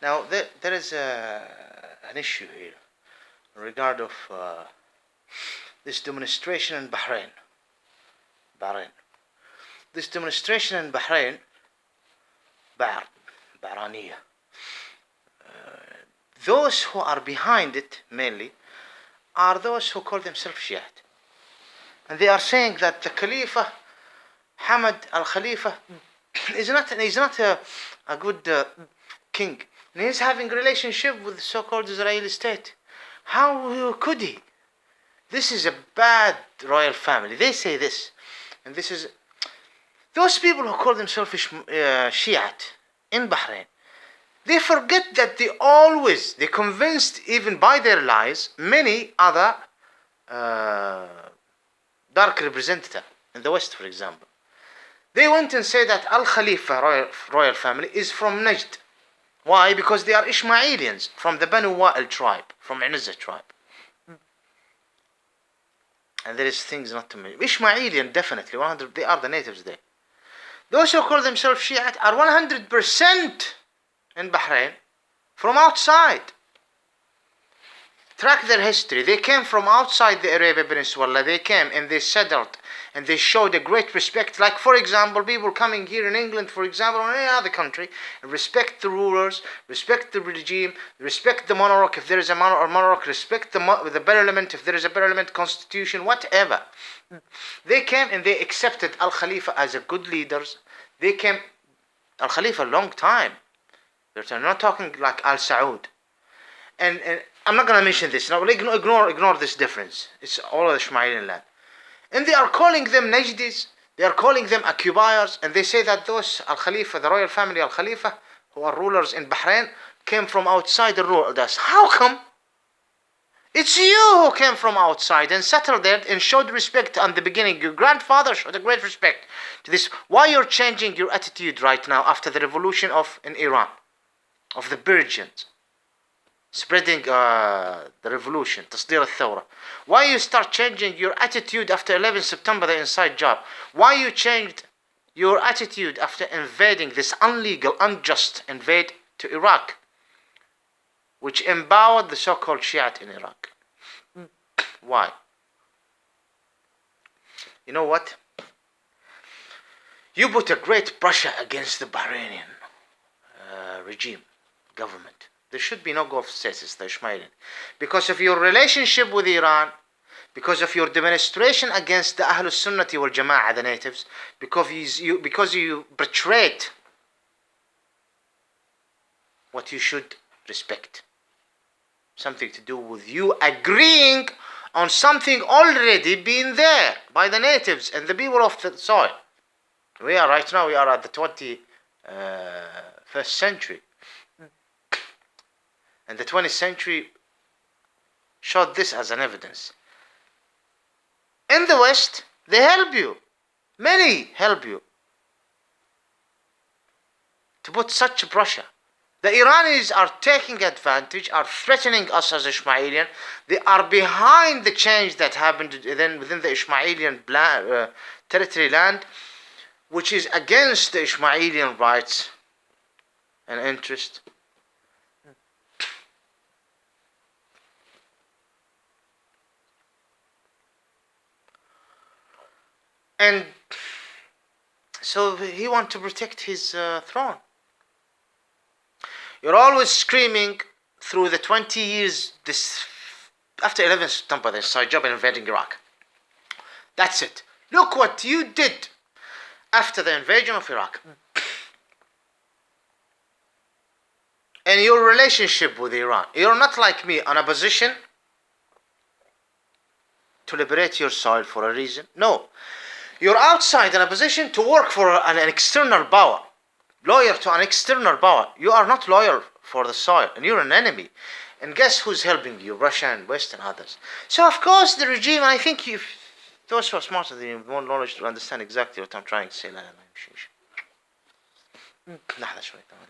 Now there is an issue here in regard of this demonstration in Bahrain. This demonstration in Bahrain, Bahraniya. Those who are behind it mainly are those who call themselves Shiite. And they are saying that the Khalifa, Hamad al-Khalifa, is not a good king. And he's having a relationship with the so-called Israeli state. How could he? This is a bad royal family. They say this. And this is... Those people who call themselves Shiite in Bahrain, they forget that they convinced, even by their lies, many other dark representatives in the West, for example. They went and said that Al-Khalifa royal family is from Najd. Why? Because they are Ishmaelians from the Banu Wa'il tribe, from Inizah tribe. And there is things not to mention. Ishmaelian, definitely, 100. They are the natives there. Those who call themselves Shiite are 100% in Bahrain from outside. Track their history. They came from outside the Arabian Peninsula. They came and they settled and they showed a great respect. Like, for example, people coming here in England, for example, or any other country, and respect the rulers, respect the regime, respect the monarch if there is a monarch, respect the parliament if there is a parliament, constitution, whatever. They came and they accepted Al-Khalifa as a good leaders. They came, Al-Khalifa, a long time. They're not talking like Al Saud. And I'm not going to mention this. Now, ignore this difference. It's all of the Ishmaelian land. And they are calling them Najdis. They are calling them occupiers. And they say that those Al-Khalifa, the royal family Al-Khalifa, who are rulers in Bahrain, came from outside and ruled us. How come? It's you who came from outside and settled there and showed respect on the beginning. Your grandfather showed a great respect to this. Why you're changing your attitude right now after the revolution in Iran, of the Persians, spreading the revolution, Tasdir al-Thawra? Why you start changing your attitude after 11 September, the inside job? Why you changed your attitude after invading this illegal, unjust invade to Iraq, which empowered the so-called Shiite in Iraq? Why? You know what? You put a great pressure against the Bahrainian regime, government. There should be no Gulf states, the Ishmaelian. Because of your relationship with Iran, because of your demonstration against the Ahlul Sunnati wal Jama'ah, the natives, because you betrayed what you should respect. Something to do with you agreeing on something already being there by the natives and the people of the soil. We are right now, we are at the 21st century. And the 20th century showed this as an evidence. In the West, they help you. Many help you to put such pressure. The Iranis are taking advantage, are threatening us as Ishmaelian. They are behind the change that happened within the Ishmaelian territory land, which is against the Ishmaelian rights and interest. And so he wants to protect his throne. You're always screaming through the 20 years after 11 September, the inside job and invading Iraq. That's it. Look what you did after the invasion of Iraq. And your relationship with Iran. You're not like me on a position to liberate your soil for a reason. No. You're outside in a position to work for an external power. Loyal to an external power. You are not loyal for the soil, and you're an enemy. And guess who's helping you? Russia and West and others. So of course the regime, and I think those who are smarter than you, more knowledge to understand exactly what I'm trying to say. لحظة شوي كمان.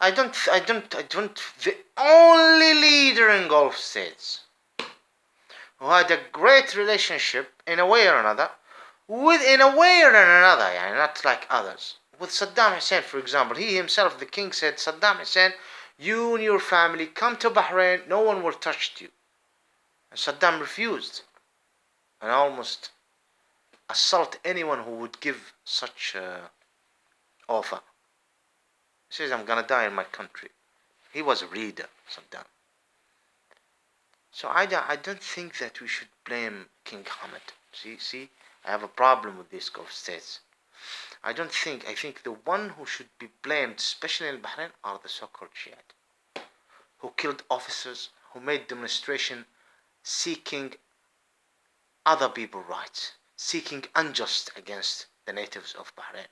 I don't. The only leader in Gulf states who had a great relationship in a way or another in a way or another, not like others. With Saddam Hussein, for example, he himself, the king, said, Saddam Hussein, you and your family come to Bahrain, no one will touch you. And Saddam refused and almost assault anyone who would give such offer. He says, I'm gonna die in my country. He was a reader, Saddam. So I don't think that we should blame King Hamad. See, I have a problem with these Gulf states. I think the one who should be blamed, especially in Bahrain, are the so-called Shiite, who killed officers, who made demonstration seeking other people's rights, seeking unjust against the natives of Bahrain.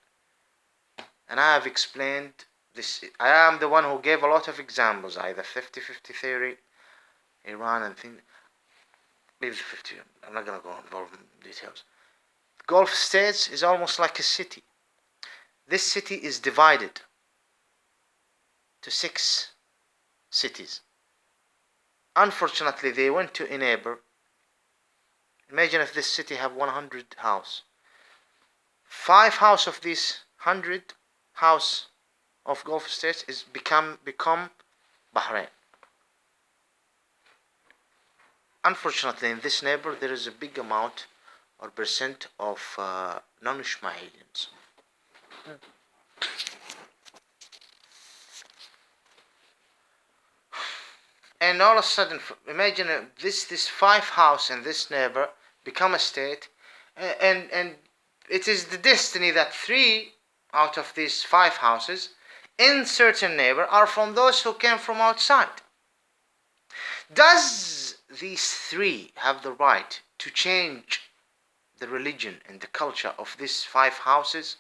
And I have explained this. I am the one who gave a lot of examples, either 50-50 theory, Iran and things. Leave the 50. I'm not going to go involved in details. Gulf states is almost like a city. This city is divided to 6 cities. Unfortunately, they went to a neighbor. Imagine if this city have 100 house. 5 house of these 100 house of Gulf states is become Bahrain. Unfortunately, in this neighbor, there is a big amount or percent of non-Ismailians. And all of a sudden, imagine this 5 house in this neighbor become a state, and it is the destiny that 3 out of these 5 houses in certain neighbor are from those who came from outside. Does these 3 have the right to change the religion and the culture of these 5 houses?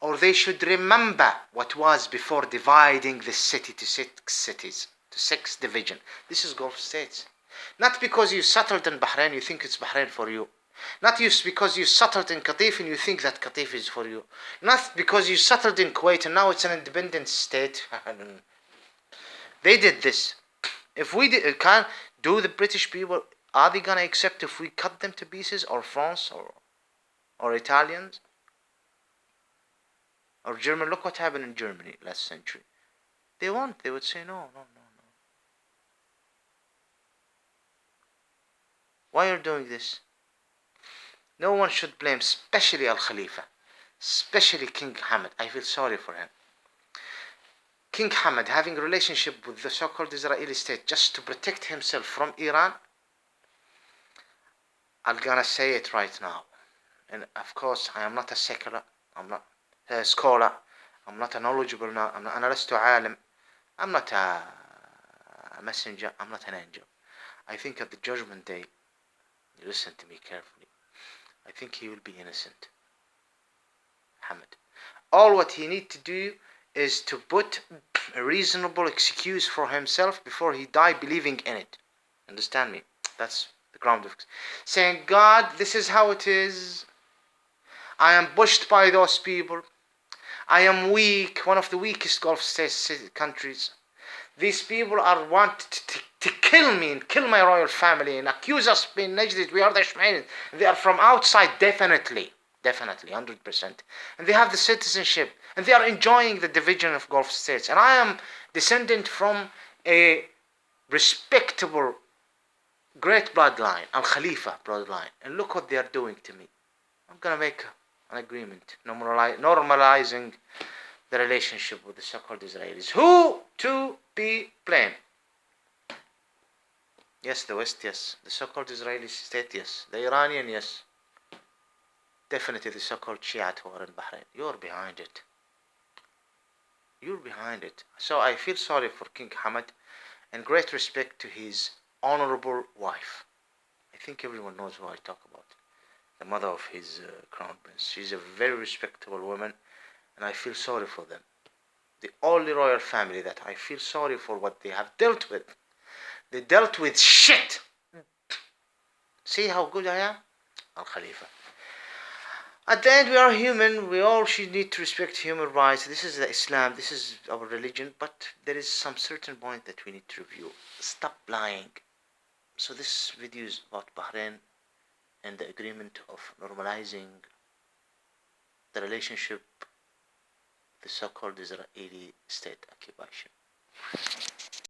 Or they should remember what was before dividing the city to 6 cities, to 6 division. This is Gulf states. Not because you settled in Bahrain, you think it's Bahrain for you. Not because you settled in Qatif and you think that Qatif is for you. Not because you settled in Kuwait and now it's an independent state. They did this. If we can't do the British people, are they gonna accept if we cut them to pieces, or France, or Italians, or German? Look what happened in Germany last century. They won't. They would say no. Why are you doing this? No one should blame, especially Al Khalifa, especially King Hamad. I feel sorry for him. King Hamad having a relationship with the so-called Israeli state just to protect himself from Iran. I'm gonna say it right now. And of course, I am not a secular. I'm not a scholar. I'm not a knowledgeable. I'm not an alim. I'm not a messenger. I'm not an angel. I think at the judgment day, listen to me carefully, I think he will be innocent. Hamad. All what he need to do is to put a reasonable excuse for himself before he die believing in it. Understand me? That's the ground of saying, God, this is how it is. I am pushed by those people. I am weak, one of the weakest Gulf States countries. These people are want to kill me and kill my royal family and accuse us being Najdis. We are the Ismailis. They are from outside, definitely, 100%. And they have the citizenship and they are enjoying the division of Gulf States. And I am descendant from a respectable, great bloodline, Al Khalifa bloodline. And look what they are doing to me. I'm gonna make an agreement, normalizing the relationship with the so-called Israelis. Who to be blamed? Yes, the West, yes. The so-called Israeli state, yes. The Iranian, yes. Definitely the so-called Shiite who are in Bahrain. You're behind it. You're behind it. So I feel sorry for King Hamad and great respect to his honorable wife. I think everyone knows who I talk about. The mother of his crown prince. She's a very respectable woman and I feel sorry for them. The only royal family that I feel sorry for what they have dealt with. They dealt with shit. See how good I am? Al Khalifa. At the end, we are human. We all should need to respect human rights. This is the Islam. This is our religion. But there is some certain point that we need to review. Stop lying. So this video is about Bahrain. and the agreement of normalizing the relationship with the so-called Israeli state occupation.